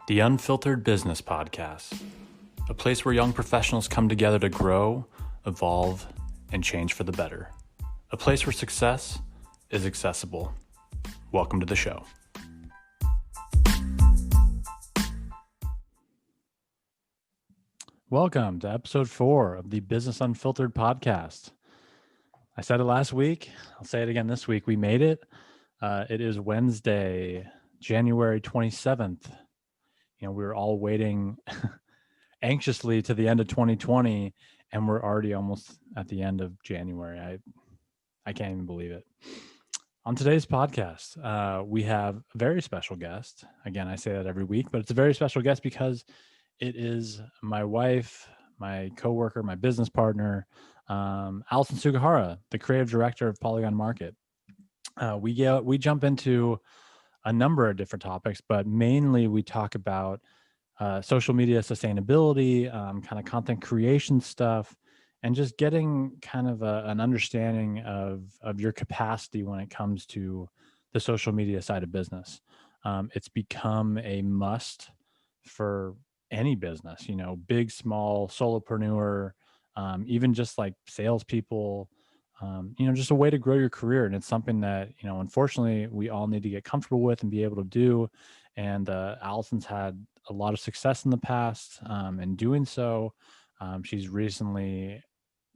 The Unfiltered Business Podcast, a place where young professionals come together to grow, evolve, and change for the better. A place where success is accessible. Welcome to the show. Welcome to episode 4 of the Business Unfiltered Podcast. I said it last week. I'll say it again this week. We made it. It is Wednesday, January 27th. We were all waiting anxiously to the end of 2020, and we're already almost at the end of January. I can't even believe it. On today's podcast, we have a very special guest. Again, I say that every week, but it's a very special guest because it is my wife, my coworker, my business partner, Allison Sugahara, the creative director of Polygon Market. We jump into a number of different topics, but mainly we talk about social media sustainability, kind of content creation stuff, and just getting kind of an understanding of your capacity when it comes to the social media side of business. It's become a must for any business, big, small, solopreneur, even just like salespeople, just a way to grow your career. And it's something that, unfortunately, we all need to get comfortable with and be able to do. And Allison's had a lot of success in the past in doing so. She's recently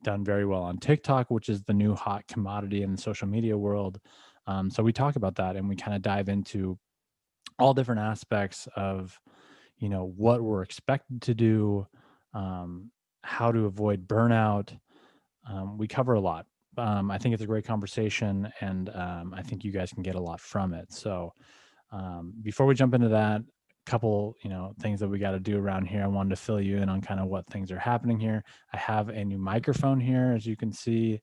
done very well on TikTok, which is the new hot commodity in the social media world. So we talk about that, and we kind of dive into all different aspects of, what we're expected to do, how to avoid burnout. We cover a lot. I think it's a great conversation, and I think you guys can get a lot from it. So before we jump into that, couple things that we got to do around here. I wanted to fill you in on kind of what things are happening here. I have a new microphone here, as you can see.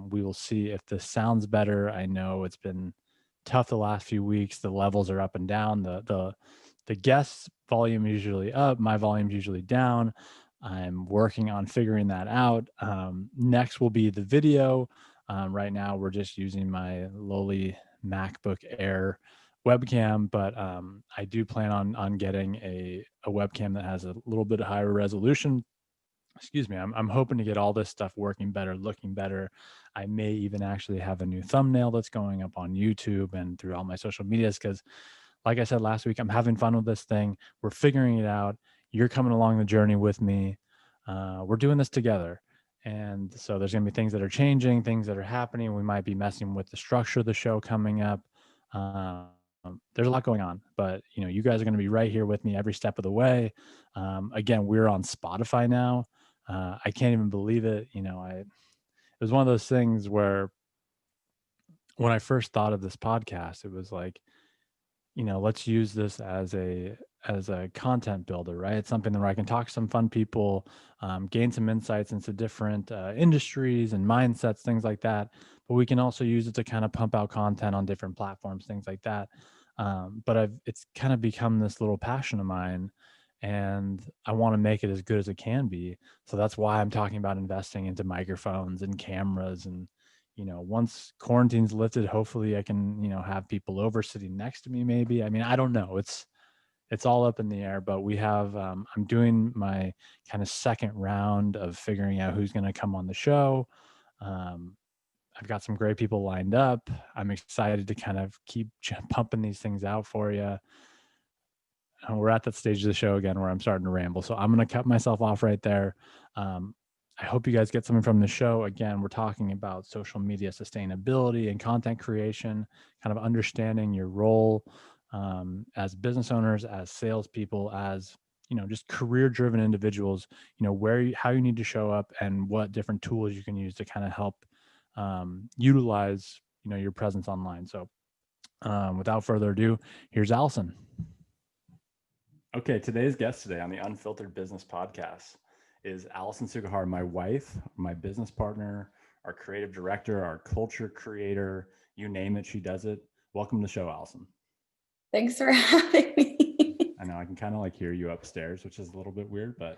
We will see if this sounds better. I know it's been tough the last few weeks. The levels are up and down. The guest volume usually up, my volume's usually down. I'm working on figuring that out. Next will be the video. Right now we're just using my lowly MacBook Air webcam, but I do plan on getting a webcam that has a little bit higher resolution. Excuse me. I'm hoping to get all this stuff working better, looking better. I may even actually have a new thumbnail that's going up on YouTube and through all my social medias, because like I said last week, I'm having fun with this thing. We're figuring it out. You're coming along the journey with me. We're doing this together. And so there's going to be things that are changing, things that are happening. We might be messing with the structure of the show coming up. There's a lot going on, but you guys are going to be right here with me every step of the way. Again, we're on Spotify now. I can't even believe it. It was one of those things where when I first thought of this podcast, it was like, let's use this as a content builder, right? It's something where I can talk to some fun people, gain some insights into different industries and mindsets, things like that. But we can also use it to kind of pump out content on different platforms, things like that. But it's kind of become this little passion of mine, and I want to make it as good as it can be. So that's why I'm talking about investing into microphones and cameras. And once quarantine's lifted, hopefully I can, have people over sitting next to me, maybe. I mean, I don't know. It's all up in the air, but we have, I'm doing my kind of second round of figuring out who's going to come on the show. I've got some great people lined up. I'm excited to kind of keep pumping these things out for you. And we're at that stage of the show again where I'm starting to ramble. So I'm going to cut myself off right there. I hope you guys get something from the show. Again, we're talking about social media sustainability and content creation, kind of understanding your role as business owners, as salespeople, as just career-driven individuals. How you need to show up and what different tools you can use to kind of help utilize your presence online. So, without further ado, here's Allison. Okay, today's guest today on the Unfiltered Business Podcast is Allison Sugahara, my wife, my business partner, our creative director, our culture creator, you name it, she does it. Welcome to the show, Allison. Thanks for having me. I know I can kind of hear you upstairs, which is a little bit weird, but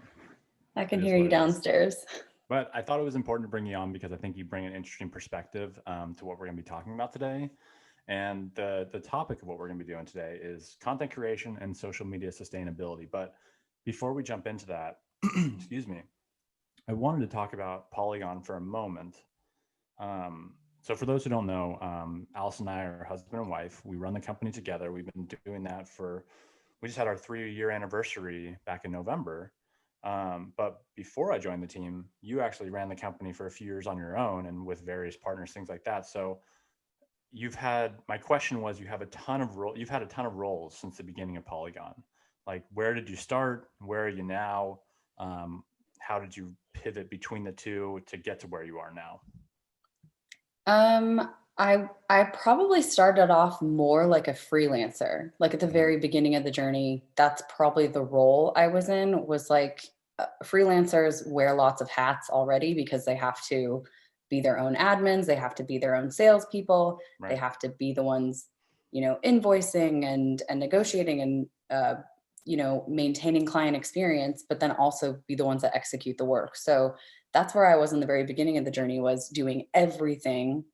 I can hear you downstairs. But I thought it was important to bring you on because I think you bring an interesting perspective to what we're going to be talking about today. And the topic of what we're going to be doing today is content creation and social media sustainability. But before we jump into that, excuse me, I wanted to talk about Polygon for a moment. So for those who don't know, Allison and I are husband and wife. We run the company together. We've been doing that we just had our 3-year anniversary back in November. But before I joined the team, you actually ran the company for a few years on your own and with various partners, things like that. So my question was, you've had a ton of roles since the beginning of Polygon. Like, where did you start? Where are you now? How did you pivot between the two to get to where you are now? I probably started off more like a freelancer, like at the very beginning of the journey. That's probably the role I was in, was like freelancers wear lots of hats already because they have to be their own admins, they have to be their own salespeople, Right. they have to be the ones, invoicing and negotiating and maintaining client experience, but then also be the ones that execute the work. So that's where I was in the very beginning of the journey, was doing everything.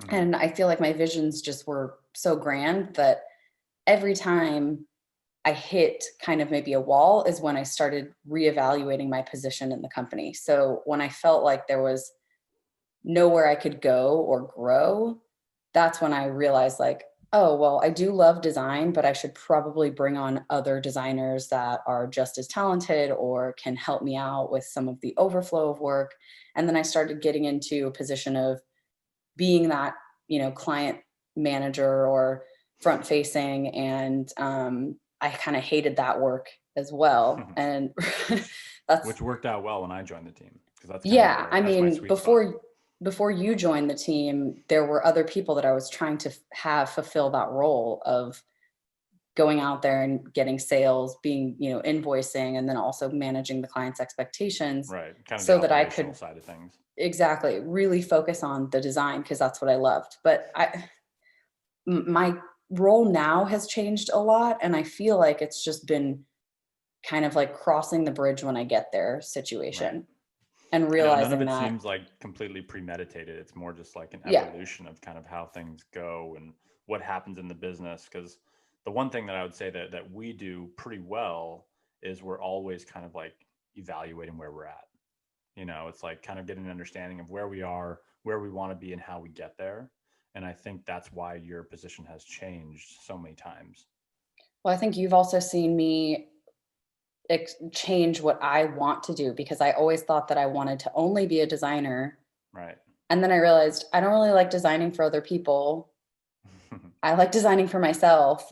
And I feel like my visions just were so grand that every time I hit kind of maybe a wall is when I started reevaluating my position in the company. So when I felt like there was nowhere I could go or grow, that's when I realized, like, oh, well, I do love design, but I should probably bring on other designers that are just as talented or can help me out with some of the overflow of work. And then I started getting into a position of being that, client manager or front facing. And I kind of hated that work as well. And which worked out well when I joined the team, because that's yeah, I that's my mean, sweet spot. before you joined the team, there were other people that I was trying to have fulfill that role of going out there and getting sales, being, invoicing, and then also managing the client's expectations. Right. Kind of the So that I operational could side of things. exactly really focus on the design, because that's what I loved. But my role now has changed a lot, and I feel like it's just been kind of like crossing the bridge when I get there situation. Right. And I know none of realizing it that, seems like completely premeditated. It's more just like an yeah, evolution of kind of how things go and what happens in the business. Because the one thing that I would say that we do pretty well is we're always kind of like evaluating where we're at. It's like kind of getting an understanding of where we are, where we want to be, and how we get there. And I think that's why your position has changed so many times. well, I think you've also seen me change what I want to do, because I always thought that I wanted to only be a designer. Right. And then I realized I don't really like designing for other people. I like designing for myself,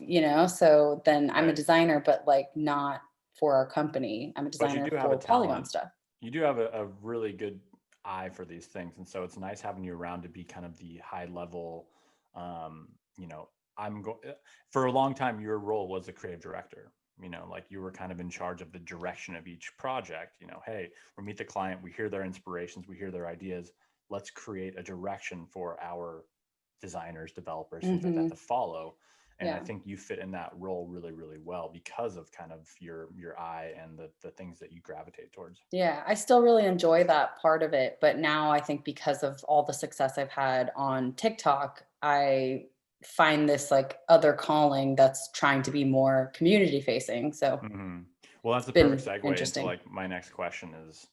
so then I'm a Right. designer, but like not for our company. I'm a But you designer do have a for Polygon talent. stuff. You do have a really good eye for these things. And so it's nice having you around to be kind of the high level, um, you know, for a long time, your role was a creative director. Like you were kind of in charge of the direction of each project. Hey, we meet the client, we hear their inspirations, we hear their ideas. Let's create a direction for our designers, developers, things like that to follow. And I Yeah. think you fit in that role really, really well because of kind of your eye and the things that you gravitate towards. Yeah, I still really enjoy that part of it, but now I think because of all the success I've had on TikTok, I find this like other calling that's trying to be more community facing. So Well, that's it's a perfect been segue into interesting. like my next question is,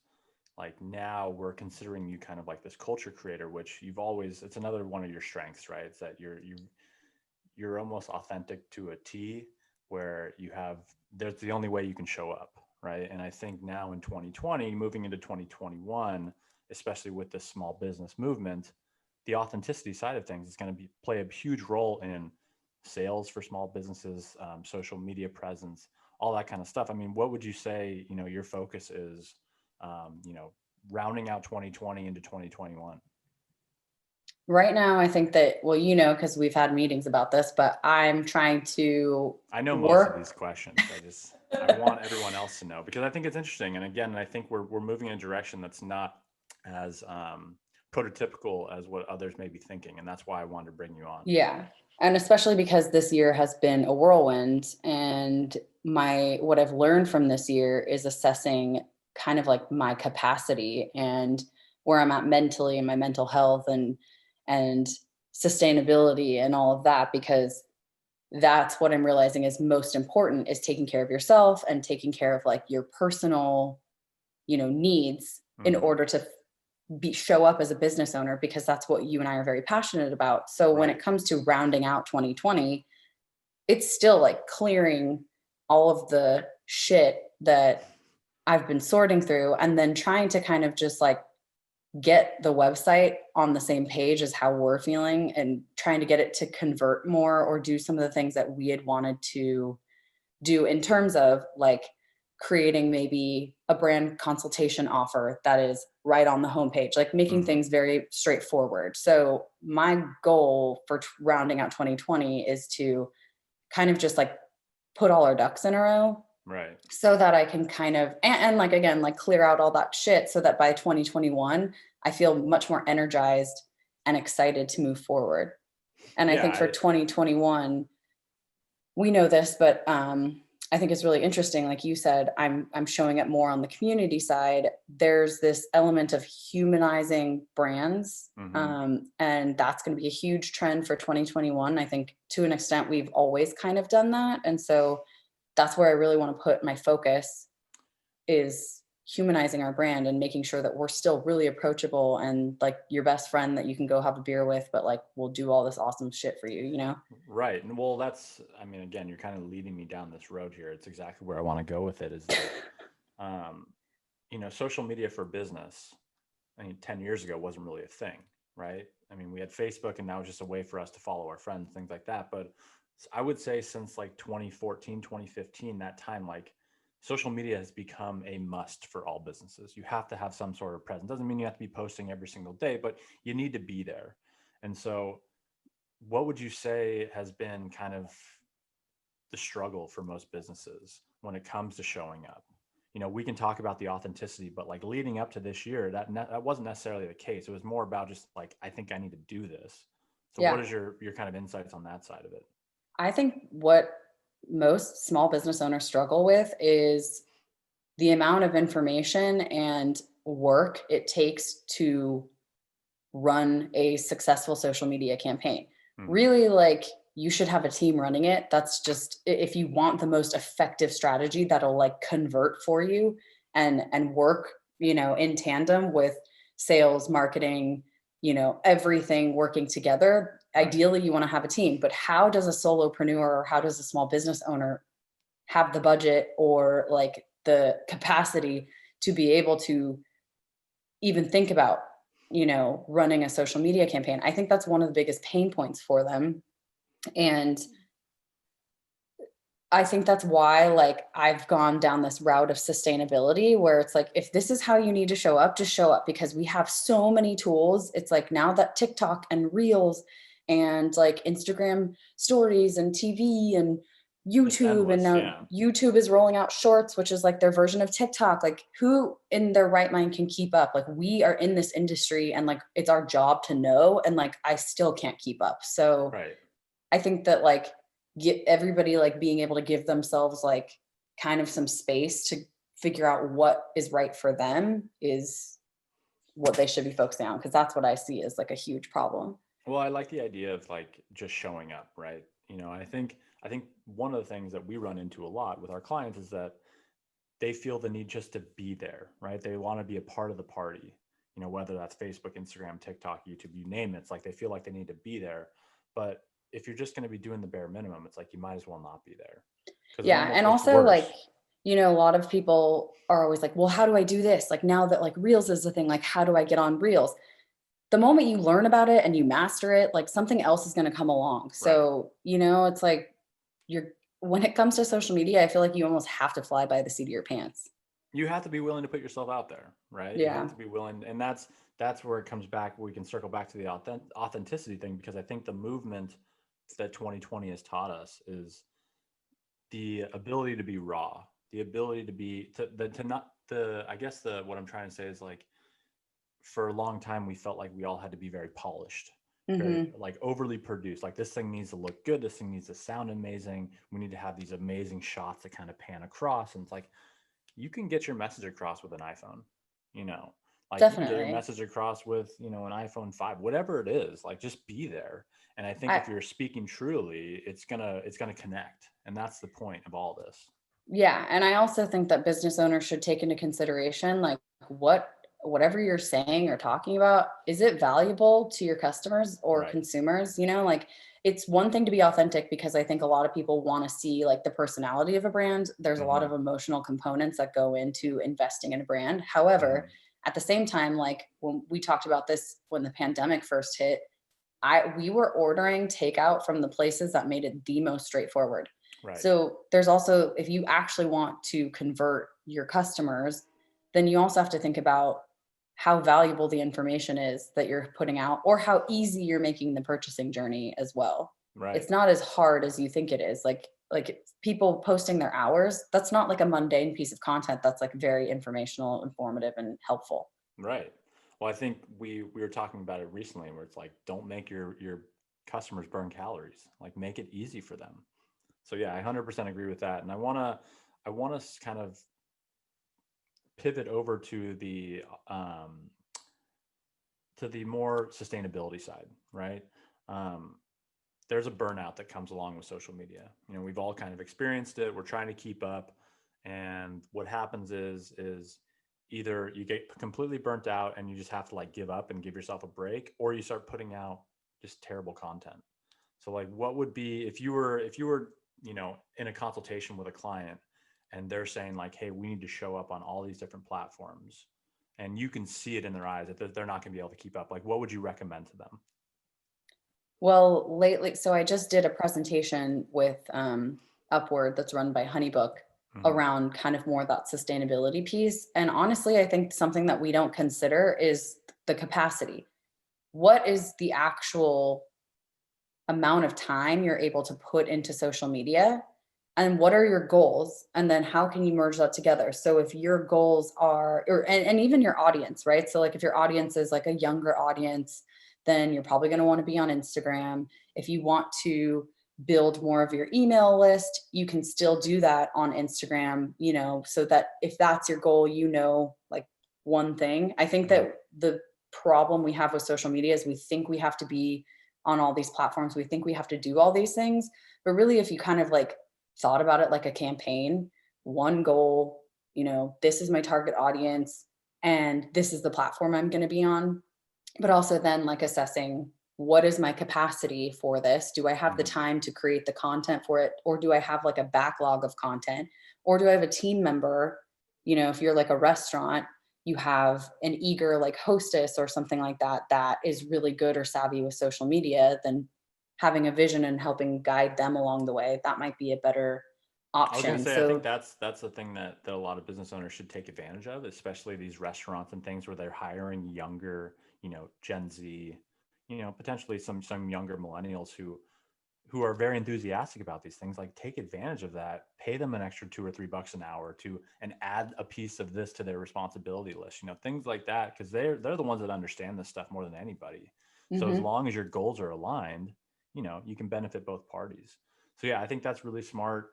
like, now we're considering you kind of like this culture creator, which it's another one of your strengths, right? It's that you're almost authentic to a T, where that's the only way you can show up, right? And I think now in 2020, moving into 2021, especially with this small business movement, the authenticity side of things is going to play a huge role in sales for small businesses, social media presence, all that kind of stuff. I mean, what would you say, your focus is, rounding out 2020 into 2021? Right now, I think that, well, because we've had meetings about this, but I'm trying to I know most of these work. questions. I want everyone else to know, because I think it's interesting. And again, I think we're moving in a direction that's not as prototypical as what others may be thinking. And that's why I wanted to bring you on. Yeah. And especially because this year has been a whirlwind, and what I've learned from this year is assessing kind of like my capacity and where I'm at mentally and my mental health, and sustainability and all of that, because that's what I'm realizing is most important, is taking care of yourself and taking care of like your personal, needs in order to show up as a business owner, because that's what you and I are very passionate about. So when it comes to rounding out 2020, it's still like clearing all of the shit that I've been sorting through, and then trying to kind of just like get the website on the same page as how we're feeling, and trying to get it to convert more, or do some of the things that we had wanted to do in terms of like creating maybe a brand consultation offer that is right on the homepage, like making things very straightforward. So my goal for rounding out 2020 is to kind of just like put all our ducks in a row, Right. so that I can kind of, and like, again, like clear out all that shit, so that by 2021, I feel much more energized and excited to move forward. And I think for 2021, we know this, but I think it's really interesting. Like you said, I'm showing it more on the community side. There's this element of humanizing brands, and that's going to be a huge trend for 2021. I think to an extent we've always kind of done that, and so that's where I really want to put my focus, is humanizing our brand and making sure that we're still really approachable and like your best friend that you can go have a beer with, but like we'll do all this awesome shit for you, Right. And well, I mean, again, you're kind of leading me down this road here. It's exactly where I want to go with it, is that, social media for business, I mean, 10 years ago wasn't really a thing, right? I mean, we had Facebook, and that was just a way for us to follow our friends, things like that. But I would say since like 2014, 2015, that time, like social media has become a must for all businesses. You have to have some sort of presence. Doesn't mean you have to be posting every single day, but you need to be there. And so what would you say has been kind of the struggle for most businesses when it comes to showing up? We can talk about the authenticity, but like leading up to this year, that wasn't necessarily the case. It was more about just like, I think I need to do this. So what Yeah. is your kind of insights on that side of it? I think what most small business owners struggle with is the amount of information and work it takes to run a successful social media campaign. Really, like, you should have a team running it. That's just, if you want the most effective strategy that'll like convert for you and work, in tandem with sales, marketing, everything working together. Right. Ideally, you want to have a team, but how does a solopreneur, or how does a small business owner have the budget or like the capacity to be able to even think about, running a social media campaign? I think that's one of the biggest pain points for them. And I think that's why like I've gone down this route of sustainability, where it's like, if this is how you need to show up, just show up, because we have so many tools. It's like now that TikTok and Reels and like Instagram stories and TV and YouTube, and now YouTube is rolling out Shorts, which is like their version of TikTok. Like, who in their right mind can keep up? Like, we are in this industry, and like it's our job to know, and like I still can't keep up. So I think that like get everybody like being able to give themselves like kind of some space to figure out what is right for them is what they should be focusing on, because that's what I see as like a huge problem. Well, I like the idea of like just showing up, right? I think one of the things that we run into a lot with our clients is that they feel the need just to be there, right? They want to be a part of the party, whether that's Facebook, Instagram, TikTok, YouTube, you name it. It's like they feel like they need to be there. But if you're just going to be doing the bare minimum, it's like you might as well not be there. Yeah. And also like, a lot of people are always like, well, how do I do this? Like, now that like Reels is the thing, like, how do I get on Reels? The moment you learn about it and you master it, like something else is going to come along. So, it's like when it comes to social media, I feel like you almost have to fly by the seat of your pants. You have to be willing to put yourself out there, right? Yeah. You have to be willing. And that's where it comes back. We can circle back to the authenticity thing, because I think the movement that 2020 has taught us is the ability to be raw, the ability to be, to not the, I guess what I'm trying to say is like, for a long time, we felt like we all had to be very polished, very like overly produced. Like, this thing needs to look good. This thing needs to sound amazing. We need to have these amazing shots that kind of pan across. And it's like, you can get your message across with an iPhone. Like you can get your Definitely. message across with, an iPhone 5, whatever it is, like just be there. And I think I if you're speaking truly, it's gonna connect. And that's the point of all this. Yeah, and I also think that business owners should take into consideration like whatever you're saying or talking about, is it valuable to your customers or Right. consumers? Like it's one thing to be authentic because I think a lot of people want to see like the personality of a brand. There's a lot Hmm. of emotional components that go into investing in a brand. However, Hmm. at the same time, like when we talked about this when the pandemic first hit, we were ordering takeout from the places that made it the most straightforward. Right. So there's also, if you actually want to convert your customers, then you also have to think about how valuable the information is that you're putting out or how easy you're making the purchasing journey as well. Right. It's not as hard as you think it is. Like people posting their hours, that's not like a mundane piece of content. That's like very informational, informative, and helpful. Right. Well, I think we were talking about it recently where it's like, don't make your customers burn calories. Like make it easy for them. So yeah, I 100% agree with that. And I want to kind of pivot over to the more sustainability side, right? Um, there's a burnout that comes along with social media. We've all kind of experienced it. We're trying to keep up, and what happens is either you get completely burnt out and you just have to like give up and give yourself a break, or you start putting out just terrible content. So like, what would be if you were in a consultation with a client and they're saying like, hey, we need to show up on all these different platforms, and you can see it in their eyes that they're not going to be able to keep up, like what would you recommend to them? Well, lately, so I just did a presentation with Upward that's run by Honeybook Hmm. around kind of more that sustainability piece. And honestly, I think something that we don't consider is the capacity. What is the actual amount of time you're able to put into social media? And what are your goals? And then how can you merge that together? So if your goals are, and even your audience, right? So like if your audience is like a younger audience, then you're probably going to want to be on Instagram. If you want to build more of your email list, you can still do that on Instagram, so that if that's your goal, like one thing. I think Hmm. that the problem we have with social media is we think we have to be on all these platforms. We think we have to do all these things. But really, if you kind of like thought about it like a campaign, one goal, this is my target audience and this is the platform I'm going to be on. But also then like assessing what is my capacity for this? Do I have the Hmm. time to create the content for it? Or do I have like a backlog of content? Or do I have a team member? If you're like a restaurant, you have an eager like hostess or something like that that is really good or savvy with social media, then having a vision and helping guide them along the way, that might be a better I was going to option. say, I think So that's the thing that a lot of business owners should take advantage of, especially these restaurants and things where they're hiring younger, Gen Z, potentially some younger millennials who are very enthusiastic about these things. Like take advantage of that, pay them an extra $2 or $3 an hour to, and add a piece of this to their responsibility list, things like that, because they're the ones that understand this stuff more than anybody. So as mhm. long as your goals are aligned, you can benefit both parties. So yeah, I think that's really smart.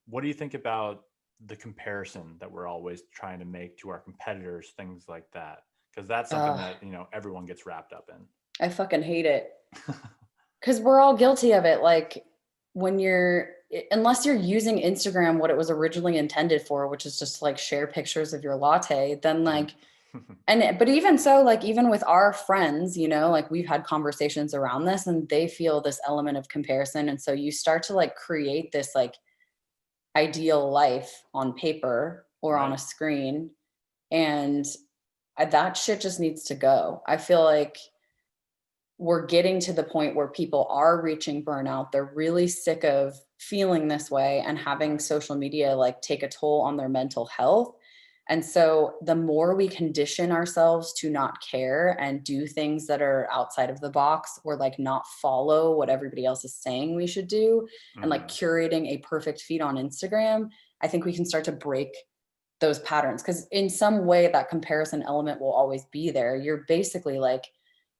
What do you think about the comparison that we're always trying to make to our competitors, things like that? Because that's something uh, that everyone gets wrapped up I fucking hate it. in. Because we're all guilty of it. Like when unless you're using Instagram what it was originally intended for, which is just like share pictures of your latte, then Mhm. like, but even so, like even with our friends, like we've had conversations around this and they feel this element of comparison. And so you start to like create this like ideal life on paper or on a Right. screen. And that shit just needs to go. I feel like we're getting to the point where people are reaching burnout. They're really sick of feeling this way and having Right. social media like take a toll on their mental health. And so the more we condition ourselves to not care and do things that are outside of the box or like not follow what everybody else is saying we should do and like Hmm. curating a perfect feed on Instagram, I think we can start to break those patterns because in some way that comparison element will always be there. You're basically like,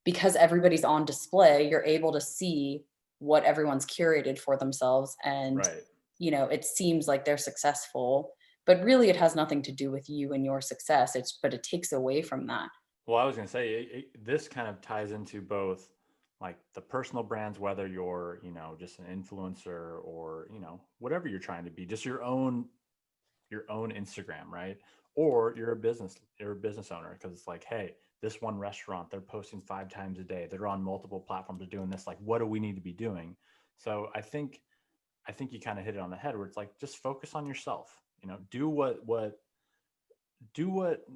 because everybody's on display, you're able to see what everyone's curated for themselves. And, Right. it seems like they're successful. but really it has nothing to do with you and your success. But it takes away from that. Well, I was going to say this kind of ties into both like the personal brands, whether you're, just an influencer or, whatever you're trying to be, just your own Instagram, right? Or you're a business owner, because it's like, hey, this one restaurant, they're posting 5 times a day. They're on multiple platforms. They're doing this. Like, what do we need to be doing? So I think you kind of hit it on the head, where it's like, just focus on yourself. Do what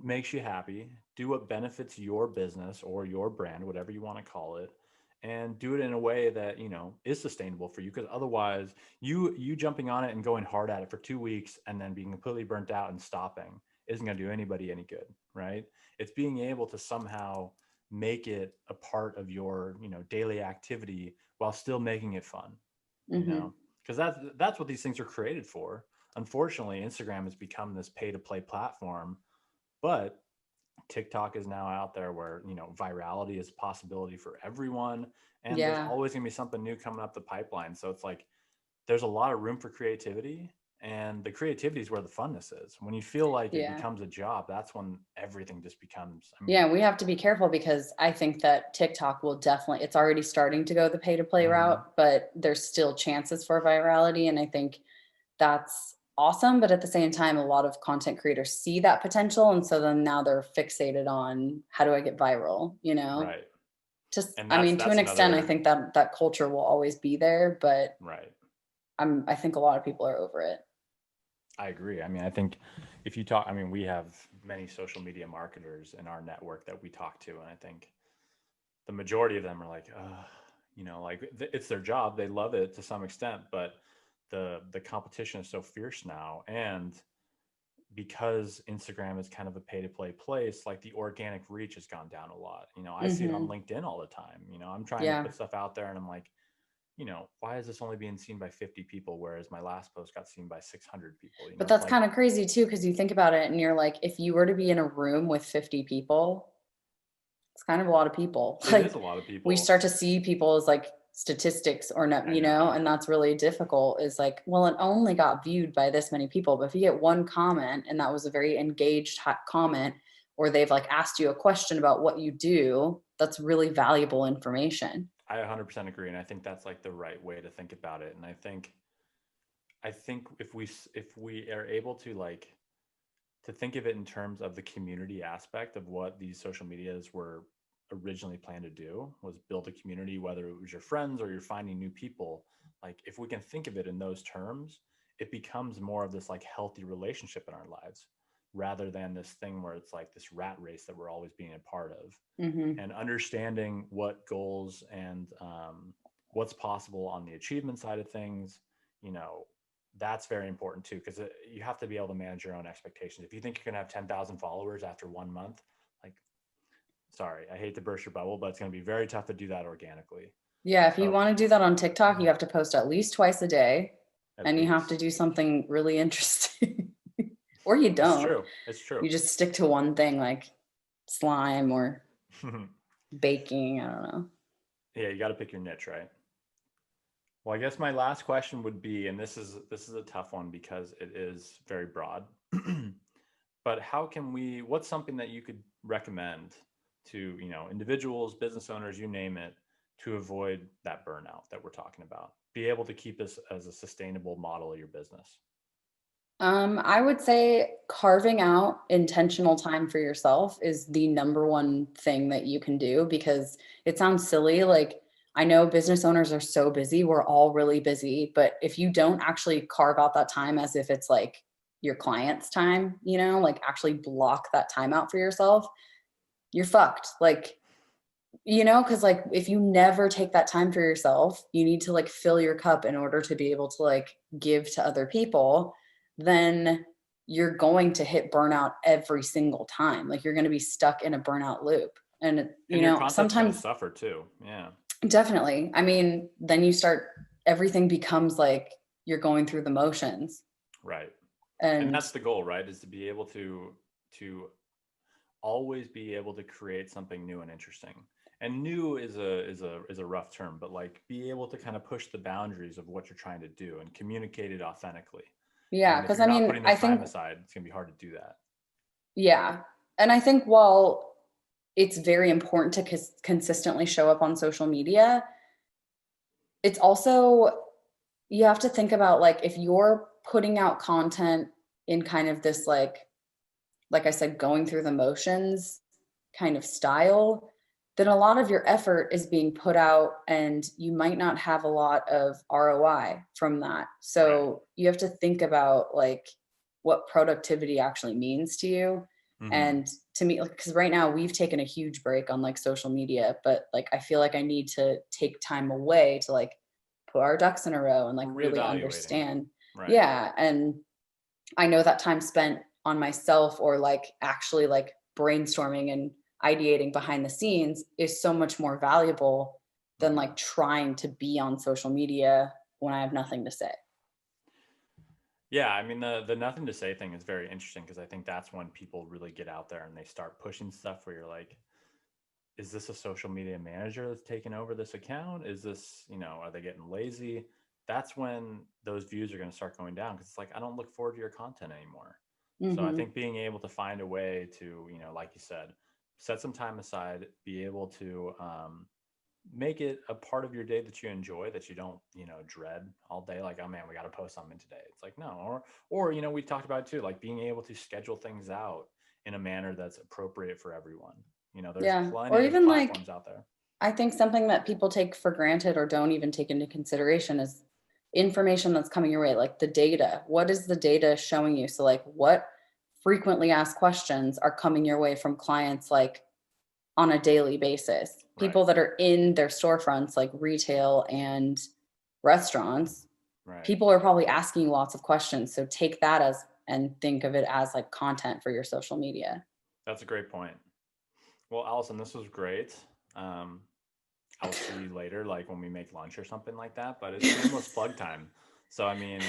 makes you happy, do what benefits your business or your brand, whatever you want to call it, and do it in a way that, is sustainable for you. Because otherwise, you jumping on it and going hard at it for 2 weeks and then being completely burnt out and stopping isn't going to do anybody any good, right? It's being able to somehow make it a part of your, daily activity while still making it fun, Mm-hmm. because that's what these things are created for. Unfortunately, Instagram has become this pay to play platform, but TikTok is now out there where, virality is a possibility for everyone. And there's Yeah. always going to be something new coming up the pipeline. So it's like, there's a lot of room for creativity, and the creativity is where the funness is. When you feel like it Yeah. becomes a job, that's when everything just becomes, Yeah, we have to be careful, because I think that TikTok will definitely, it's already starting to go the pay to play Mhm. route, but there's still chances for virality. And I think that's awesome. But at the same time, a lot of content creators see that potential. And so then now they're fixated on, how do I get viral? Right. Just, And I that's, mean, to that's an extent, I another, think that that culture will always be there, but right. I think a lot of people are over it. I agree. I mean, I think if you talk, I mean, we have many social media marketers in our network that we talk to. And I think the majority of them are like, like it's their job. They love it to some extent, but the competition is so fierce now. And because Instagram is kind of a pay to play place, like the organic reach has gone down a lot. I see it on Hmm. LinkedIn all the time. I'm trying to Yeah. put stuff out there, and I'm like, why is this only being seen by 50 people? Whereas my last post got seen by 600 people, But it's that's like, kind of crazy too, because you think about it and you're like, if you were to be in a room with 50 people, it's kind of a lot of people. it is Like, a lot of we people. start to see people as like statistics or not, I know. and that's really difficult. Is like, well, it only got viewed by this many people. But if you get one comment and that was a very engaged comment, or they've like asked you a question about what you do, that's really valuable information. I 100% agree. And I think that's like the right way to think about it. And I think if we are able to like to think of it in terms of the community aspect of what these social medias were originally planned to do, was build a community, whether it was your friends or you're finding new people. Like, if we can think of it in those terms, it becomes more of this like healthy relationship in our lives, rather than this thing where it's like this rat race that we're always being a part of. Hmm. And understanding what goals and what's possible on the achievement side of things, you know, that's very important too, because you have to be able to manage your own expectations. If you think you're going to have 10,000 followers after 1 month, like, sorry, I hate to burst your bubble, but it's going to be very tough to do that organically. Yeah, if you So want to do that on TikTok, you have to post at least twice a day, at and you have to least, do something really interesting. Or you it's don't. true. It's true. You just stick to one thing, like slime or baking. I don't know. Yeah, you got to pick your niche, right? Well, I guess my last question would be, and this is a tough one because it is very broad. But what's something that you could recommend to, individuals, business owners, you name it, to avoid that burnout that we're talking about? Be able to keep this as a sustainable model of your business. I would say carving out intentional time for yourself is the number one thing that you can do, because it sounds silly. Like, I know business owners are so busy. We're all really busy. But if you don't actually carve out that time as if it's like your client's time, like actually block that time out for yourself, you're fucked. Like, because like if you never take that time for yourself, you need to like fill your cup in order to be able to like give to other people, then you're going to hit burnout every single time. Like, you're going to be stuck in a burnout loop. And And your content's going to sometimes, suffer too. Yeah. definitely, I mean, then everything becomes like you're going through the motions. Right. And And that's the goal, right? Is to be able to always be able to create something new and interesting. And new is a rough term, but like, be able to kind of push the boundaries of what you're trying to do and communicate it authentically. Yeah. And if Cause you're I not mean, putting the I time think, aside, it's gonna be hard to do that. yeah. And I think while it's very important to consistently show up on social media, it's also, you have to think about like, if you're putting out content in kind of this like I said, going through the motions kind of style, then a lot of your effort is being put out and you might not have a lot of ROI from that. Right. So you have to think about like what productivity actually means to you. Mm-hmm. And to me, like, because right now we've taken a huge break on like social media, but like I feel like I need to take time away to like put our ducks in a row and like really Reevaluating. understand. Right. Yeah. And I know that time spent on myself or like actually like brainstorming and ideating behind the scenes is so much more valuable than Mhm. like trying to be on social media when I have nothing to say. Yeah, I mean the nothing to say thing is very interesting because I think that's when people really get out there and they start pushing stuff where you're like, is this a social media manager that's taking over this account? Is this, are they getting lazy? That's when those views are going to start going down because it's like, I don't look forward to your content anymore. So I Mm-hmm. think being able to find a way to, like you said, set some time aside, be able to make it a part of your day that you enjoy, that you don't, dread all day. Like, oh man, we got to post something today. It's like, no, or, we talked about it too, like being able to schedule things out in a manner that's appropriate for everyone. There's Yeah. Or plenty of even like, platforms out there. I think something that people take for granted or don't even take into consideration is information that's coming your way, like the data. What is the data showing you? So, like, what frequently asked questions are coming your way from clients, like on a daily basis? Right. People that are in their storefronts, like retail and restaurants, Right. people are probably asking you lots of questions. So, take that as and think of it as like content for your social media. That's a great point. Well, Allison, this was great. Um, I'll see you later, like when we make lunch or something like that, but it's shameless plug time. So, I mean,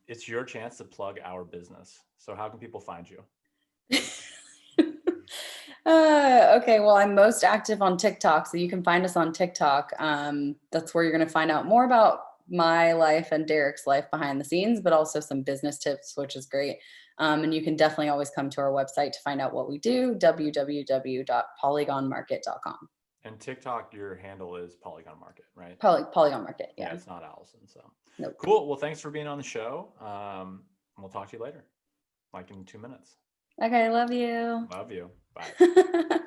it's your chance to plug our business. So, how can people find you? Okay, well, I'm most active on TikTok, so you can find us on TikTok. That's where you're going to find out more about my life and Derek's life behind the scenes, but also some business tips, which is great. And you can definitely always come to our website to find out what we do, www.polygonmarket.com. And TikTok, your handle is Polygon Market, right? Polygon Market, Yeah, yeah. it's not Allison. So Nope. cool. Well, thanks for being on the show. We'll talk to you later, like in 2 minutes. Okay, love you. Love you. Bye.